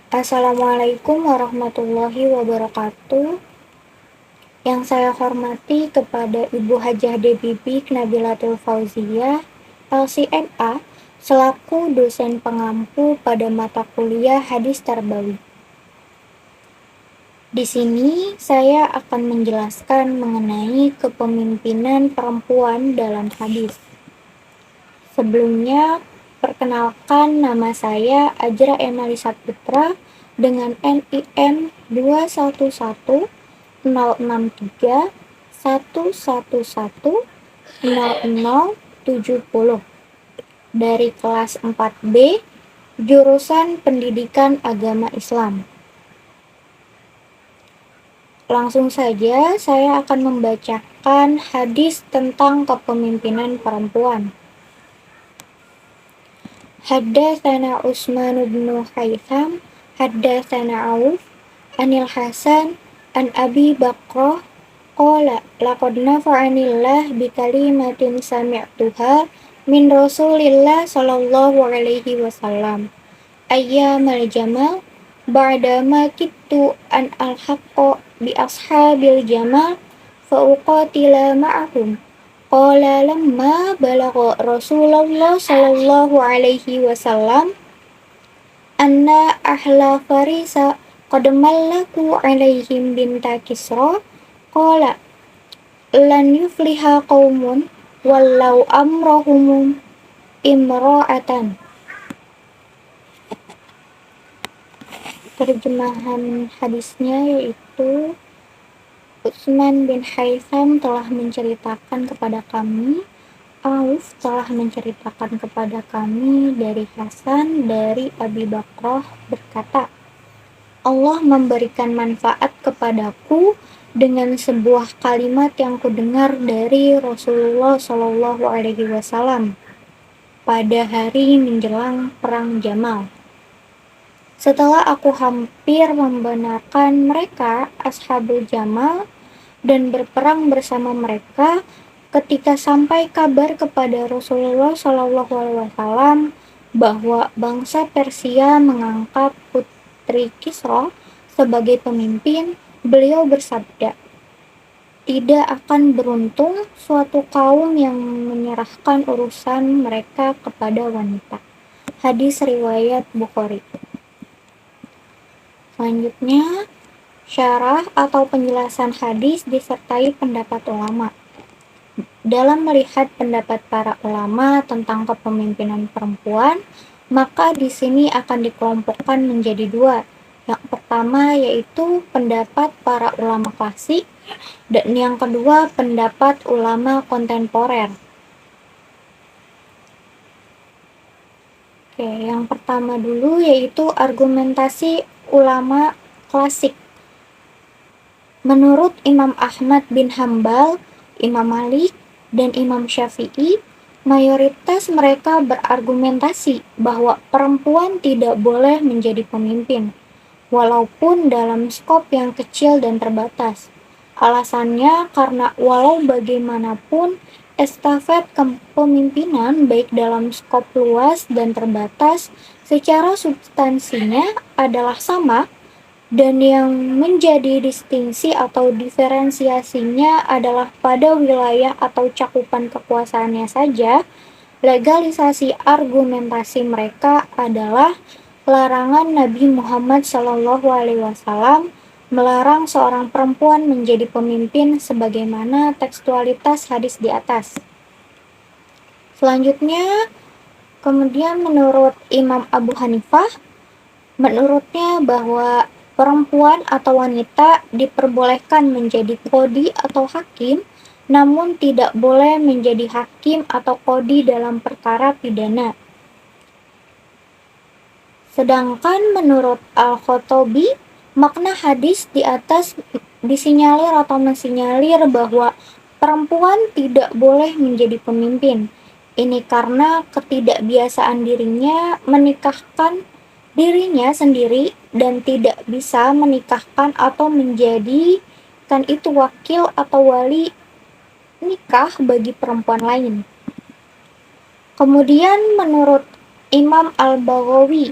Assalamualaikum warahmatullahi wabarakatuh. Yang saya hormati kepada Ibu Hajah Debibi Nabilatul Fauziyah, LCMA, selaku dosen pengampu pada mata kuliah Hadis Tarbawi. Di sini saya akan menjelaskan mengenai kepemimpinan perempuan dalam hadis. Sebelumnya, perkenalkan nama saya Ajra Emalisa Putra dengan NIM 21113111070 dari kelas 4B jurusan Pendidikan Agama Islam. Langsung saja saya akan membacakan hadis tentang kepemimpinan perempuan. Haddatsana Utsman bin Haytham, haddatsana Auf, Anil Hasan, an Abi Bakrah, qala laqad nafa'anillah bi kalimatin sami'tuha min Rasulillah sallallahu alaihi wasallam. Ayyamal jamal ba'dama kittu an al-haqqa bi ashabil jamal fa uqatila ma'ahum. Qala lamma balagha Rasulullah sallallahu alaihi wasallam anna ahla farisa qad mallaku alaihim binta Kisra, qala lan yufliha qaumun wallau amrahum imra'atan. Terjemahan hadisnya yaitu Utsman bin Haytham telah menceritakan kepada kami, Auf telah menceritakan kepada kami dari Hasan dari Abi Bakrah berkata, Allah memberikan manfaat kepadaku dengan sebuah kalimat yang kudengar dari Rasulullah Shallallahu Alaihi Wasallam pada hari menjelang perang Jamal. Setelah aku hampir membenarkan mereka, Ashabul Jamal, dan berperang bersama mereka, ketika sampai kabar kepada Rasulullah SAW bahwa bangsa Persia mengangkat putri Kisra sebagai pemimpin, beliau bersabda, tidak akan beruntung suatu kaum yang menyerahkan urusan mereka kepada wanita. Hadis riwayat Bukhari. Selanjutnya, syarah atau penjelasan hadis disertai pendapat ulama. Dalam melihat pendapat para ulama tentang kepemimpinan perempuan, maka di sini akan dikelompokkan menjadi dua. Yang pertama yaitu pendapat para ulama klasik, dan yang kedua pendapat ulama kontemporer. Yang pertama dulu yaitu argumentasi ulama klasik. Menurut Imam Ahmad bin Hambal, Imam Malik, dan Imam Syafi'i, mayoritas mereka berargumentasi bahwa perempuan tidak boleh menjadi pemimpin, walaupun dalam skop yang kecil dan terbatas. Alasannya karena walau bagaimanapun, estafet kepemimpinan baik dalam skop luas dan terbatas secara substansinya adalah sama, dan yang menjadi distingsi atau diferensiasinya adalah pada wilayah atau cakupan kekuasaannya saja. Legalisasi argumentasi mereka adalah larangan Nabi Muhammad SAW melarang seorang perempuan menjadi pemimpin sebagaimana tekstualitas hadis di atas. Selanjutnya, kemudian menurut Imam Abu Hanifah, menurutnya bahwa perempuan atau wanita diperbolehkan menjadi qadhi atau hakim, namun tidak boleh menjadi hakim atau qadhi dalam perkara pidana. Sedangkan menurut Al-Khattabi, makna hadis di atas disinyalir atau mensinyalir bahwa perempuan tidak boleh menjadi pemimpin. Ini karena ketidakbiasaan dirinya menikahkan dirinya sendiri dan tidak bisa menikahkan atau menjadikan itu wakil atau wali nikah bagi perempuan lain. Kemudian menurut Imam Al-Baghawi,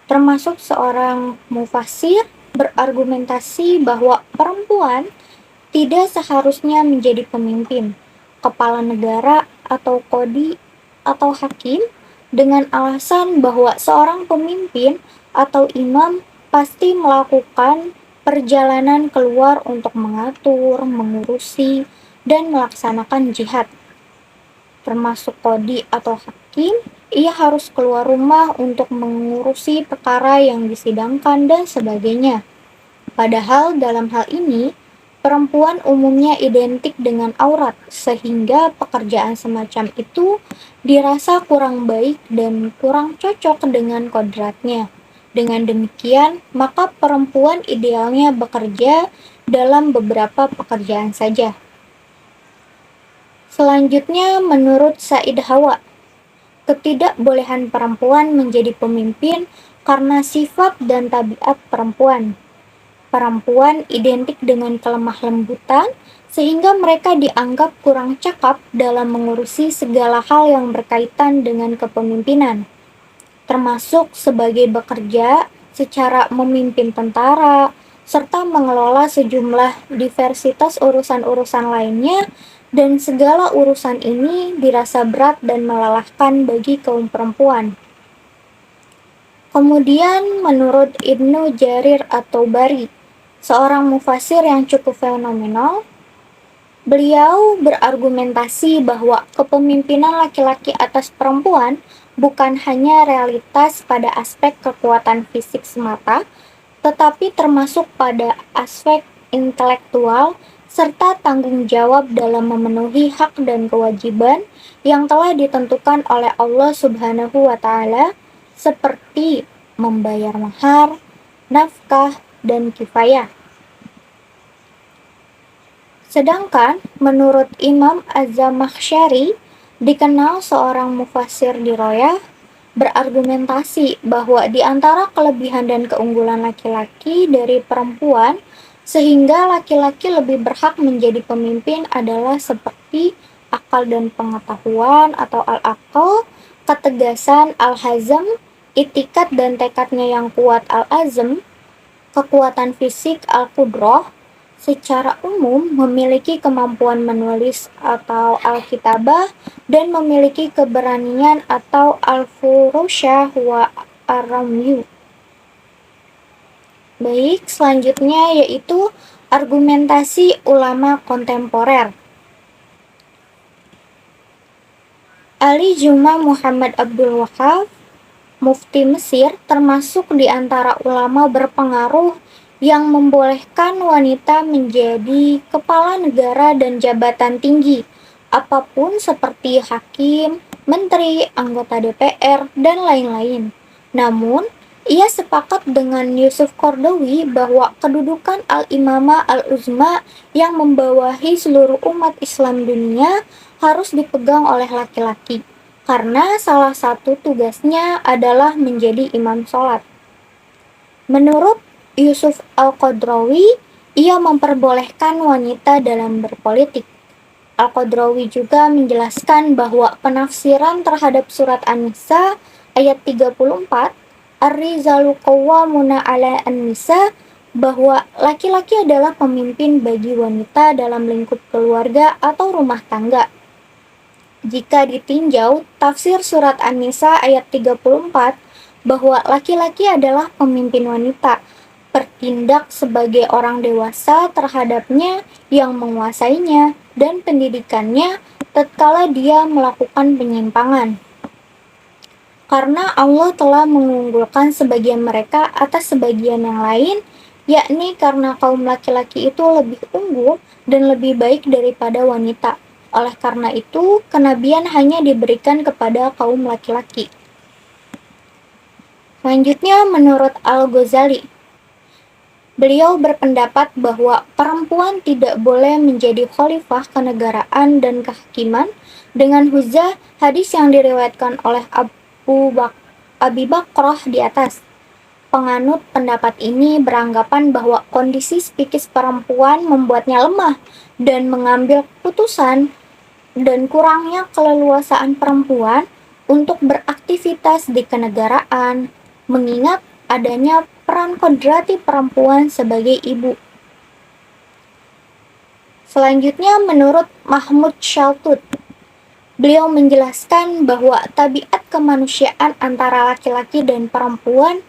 termasuk seorang mufassir berargumentasi bahwa perempuan tidak seharusnya menjadi pemimpin, kepala negara, atau kodi atau hakim dengan alasan bahwa seorang pemimpin atau imam pasti melakukan perjalanan keluar untuk mengatur, mengurusi, dan melaksanakan jihad. Termasuk kodi atau hakim, ia harus keluar rumah untuk mengurusi perkara yang disidangkan dan sebagainya. Padahal dalam hal ini, perempuan umumnya identik dengan aurat, sehingga pekerjaan semacam itu dirasa kurang baik dan kurang cocok dengan kodratnya. Dengan demikian, maka perempuan idealnya bekerja dalam beberapa pekerjaan saja. Selanjutnya, menurut Said Hawa, ketidakbolehan perempuan menjadi pemimpin karena sifat dan tabiat perempuan. Perempuan identik dengan kelemah lembutan, sehingga mereka dianggap kurang cakap dalam mengurusi segala hal yang berkaitan dengan kepemimpinan, termasuk sebagai bekerja secara memimpin tentara, serta mengelola sejumlah diversitas urusan-urusan lainnya, dan segala urusan ini dirasa berat dan melelahkan bagi kaum perempuan. Kemudian menurut Ibnu Jarir at-Tabari, seorang mufassir yang cukup fenomenal, beliau berargumentasi bahwa kepemimpinan laki-laki atas perempuan bukan hanya realitas pada aspek kekuatan fisik semata, tetapi termasuk pada aspek intelektual serta tanggung jawab dalam memenuhi hak dan kewajiban yang telah ditentukan oleh Allah Subhanahu wa Ta'ala, seperti membayar mahar, nafkah, dan kifayah. Sedangkan menurut Imam Az-Zamakhsyari, dikenal seorang mufassir diroyah, berargumentasi bahwa di antara kelebihan dan keunggulan laki-laki dari perempuan sehingga laki-laki lebih berhak menjadi pemimpin adalah seperti akal dan pengetahuan atau al-aql, ketegasan al-hazm, itikat dan tekadnya yang kuat al-azm, kekuatan fisik al-qudrah, secara umum memiliki kemampuan menulis atau al-kitabah, dan memiliki keberanian atau al-furusyah wa ar-ramyu. Baik, selanjutnya yaitu argumentasi ulama kontemporer. Ali Juma Muhammad Abdul Wahab, mufti Mesir, termasuk di antara ulama berpengaruh yang membolehkan wanita menjadi kepala negara dan jabatan tinggi, apapun seperti hakim, menteri, anggota DPR, dan lain-lain. Namun, ia sepakat dengan Yusuf Qaradawi bahwa kedudukan al-imamah al-uzma yang membawahi seluruh umat Islam dunia harus dipegang oleh laki-laki, karena salah satu tugasnya adalah menjadi imam sholat. Menurut Yusuf al-Qaradawi, ia memperbolehkan wanita dalam berpolitik. Al-Qaradawi juga menjelaskan bahwa penafsiran terhadap surat An-Nisa ayat 34, Ar-rijalu qawwamuna 'ala an-nisa, bahwa laki-laki adalah pemimpin bagi wanita dalam lingkup keluarga atau rumah tangga. Jika ditinjau tafsir surat An-Nisa ayat 34 bahwa laki-laki adalah pemimpin wanita, bertindak sebagai orang dewasa terhadapnya yang menguasainya dan pendidikannya tatkala dia melakukan penyimpangan. Karena Allah telah mengunggulkan sebagian mereka atas sebagian yang lain, yakni karena kaum laki-laki itu lebih unggul dan lebih baik daripada wanita. Oleh karena itu, kenabian hanya diberikan kepada kaum laki-laki. Selanjutnya, menurut Al-Ghazali, beliau berpendapat bahwa perempuan tidak boleh menjadi khalifah kenegaraan dan kehakiman dengan hujah hadis yang diriwayatkan oleh Abi Bakrah di atas. Penganut pendapat ini beranggapan bahwa kondisi psikis perempuan membuatnya lemah dan mengambil keputusan, dan kurangnya keleluasaan perempuan untuk beraktivitas di kenegaraan, mengingat adanya peran kodrati perempuan sebagai ibu. Selanjutnya, menurut Mahmud Shaltut, beliau menjelaskan bahwa tabiat kemanusiaan antara laki-laki dan perempuan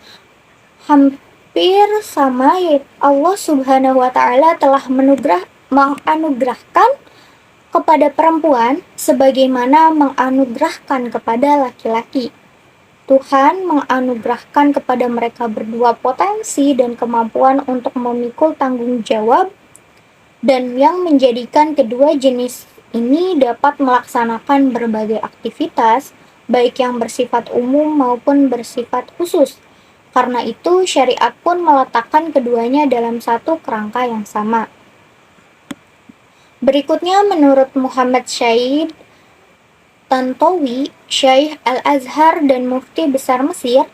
hampir sama, yaitu Allah Subhanahu wa Ta'ala telah menganugerahkan kepada perempuan sebagaimana menganugerahkan kepada laki-laki. Tuhan menganugerahkan kepada mereka berdua potensi dan kemampuan untuk memikul tanggung jawab, dan yang menjadikan kedua jenis ini dapat melaksanakan berbagai aktivitas, baik yang bersifat umum maupun bersifat khusus. Karena itu, syariat pun meletakkan keduanya dalam satu kerangka yang sama. Berikutnya, menurut Muhammad Syahid Tantowi, Syekh Al-Azhar dan Mufti Besar Mesir,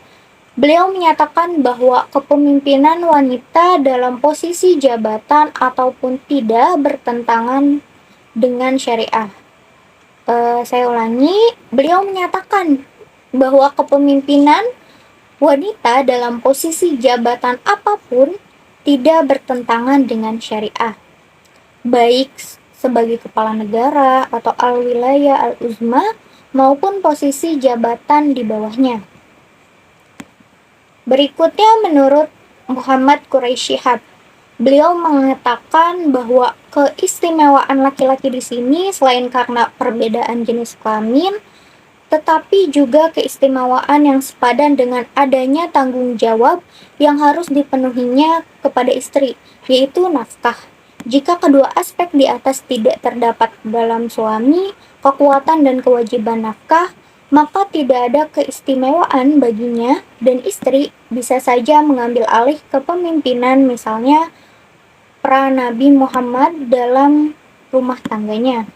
beliau menyatakan bahwa kepemimpinan wanita dalam posisi jabatan ataupun tidak bertentangan dengan syariah. Saya ulangi, beliau menyatakan bahwa kepemimpinan wanita dalam posisi jabatan apapun tidak bertentangan dengan syariah, baik sebagai kepala negara atau al-wilayah al-uzma maupun posisi jabatan di bawahnya. Berikutnya, menurut Muhammad Quraisy Shihab, beliau mengatakan bahwa keistimewaan laki-laki di sini selain karena perbedaan jenis kelamin, tetapi juga keistimewaan yang sepadan dengan adanya tanggung jawab yang harus dipenuhinya kepada istri, yaitu nafkah. Jika kedua aspek di atas tidak terdapat dalam suami, kekuatan dan kewajiban nafkah, maka tidak ada keistimewaan baginya dan istri bisa saja mengambil alih kepemimpinan, misalnya peran Nabi Muhammad dalam rumah tangganya.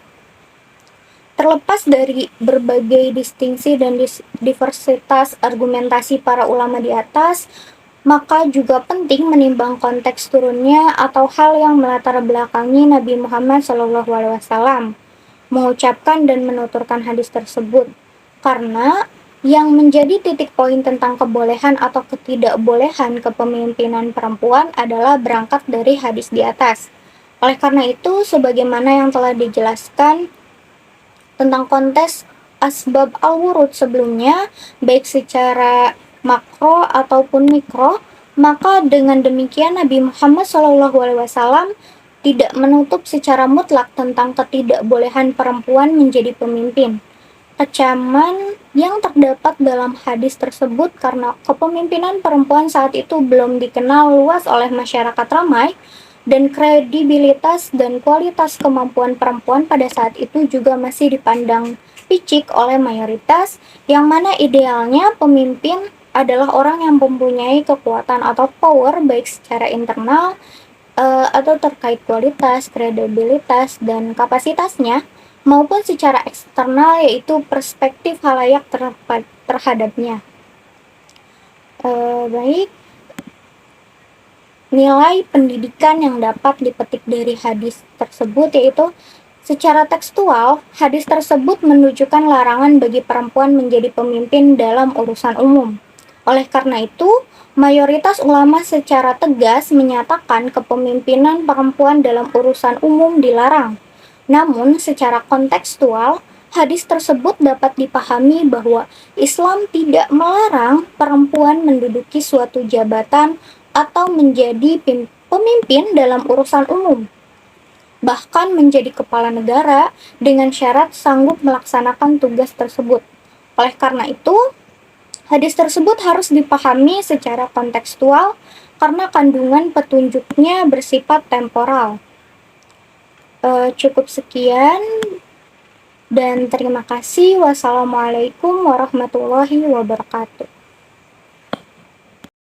Terlepas dari berbagai distingsi dan diversitas argumentasi para ulama di atas, maka juga penting menimbang konteks turunnya atau hal yang melatar belakangi Nabi Muhammad SAW mengucapkan dan menuturkan hadis tersebut, karena yang menjadi titik poin tentang kebolehan atau ketidakbolehan kepemimpinan perempuan adalah berangkat dari hadis di atas. Oleh karena itu, sebagaimana yang telah dijelaskan tentang konteks asbab al-wurud sebelumnya, baik secara makro ataupun mikro, maka dengan demikian Nabi Muhammad SAW tidak menutup secara mutlak tentang ketidakbolehan perempuan menjadi pemimpin. Kecaman yang terdapat dalam hadis tersebut karena kepemimpinan perempuan saat itu belum dikenal luas oleh masyarakat ramai, dan kredibilitas dan kualitas kemampuan perempuan pada saat itu juga masih dipandang picik oleh mayoritas, yang mana idealnya pemimpin adalah orang yang mempunyai kekuatan atau power baik secara internal atau terkait kualitas, kredibilitas, dan kapasitasnya, maupun secara eksternal yaitu perspektif khalayak terhadapnya. Baik, nilai pendidikan yang dapat dipetik dari hadis tersebut yaitu secara tekstual, hadis tersebut menunjukkan larangan bagi perempuan menjadi pemimpin dalam urusan umum. Oleh karena itu, mayoritas ulama secara tegas menyatakan kepemimpinan perempuan dalam urusan umum dilarang. Namun, secara kontekstual, hadis tersebut dapat dipahami bahwa Islam tidak melarang perempuan menduduki suatu jabatan atau menjadi pemimpin dalam urusan umum, bahkan menjadi kepala negara dengan syarat sanggup melaksanakan tugas tersebut. Oleh karena itu, hadis tersebut harus dipahami secara kontekstual karena kandungan petunjuknya bersifat temporal. Cukup sekian dan terima kasih. Wassalamualaikum warahmatullahi wabarakatuh.